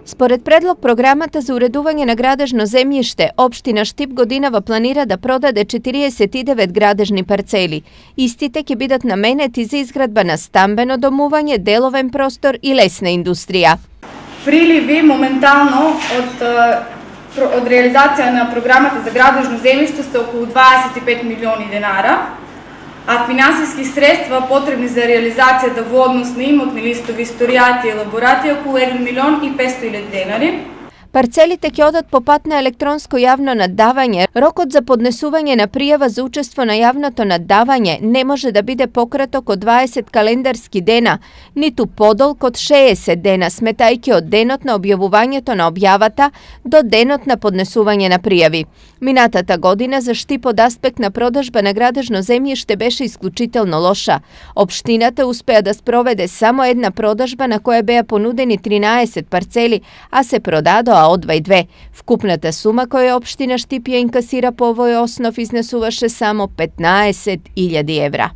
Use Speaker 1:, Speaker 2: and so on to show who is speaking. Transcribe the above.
Speaker 1: Според предлог програмата за уредување на градежно земјиште, општина Штип годинава планира да продаде 49 градежни парцели. Истите ќе бидат наменети за изградба на стамбено домување, деловен простор и лесна индустрија.
Speaker 2: Приливи моментално од реализација на програмата за градежно земјиште се околу 25 милиони денара, а финансиски средства потребни за реализацијата во однос на имотни листови, историјати и елаборати околу 1 милион и 500.000 денари.
Speaker 1: Парцелите ќе одат по пат на електронско јавно наддавање. Рокот за поднесување на пријава за учество на јавното наддавање не може да биде пократок од 20 календарски дена, ниту подолг од 60 дена, сметајќи од денот на објавувањето на објавата до денот на поднесување на пријави. Минатата година за Штип од аспект на продажба на градежно земјиште беше исклучително лоша. Општината успеа да спроведе само една продажба на која беа понудени 13 парцели, а се продадоа одвај 2. Вкупната сума која општина Штип ја инкасира по овој основ изнесуваше само 15.000 евра.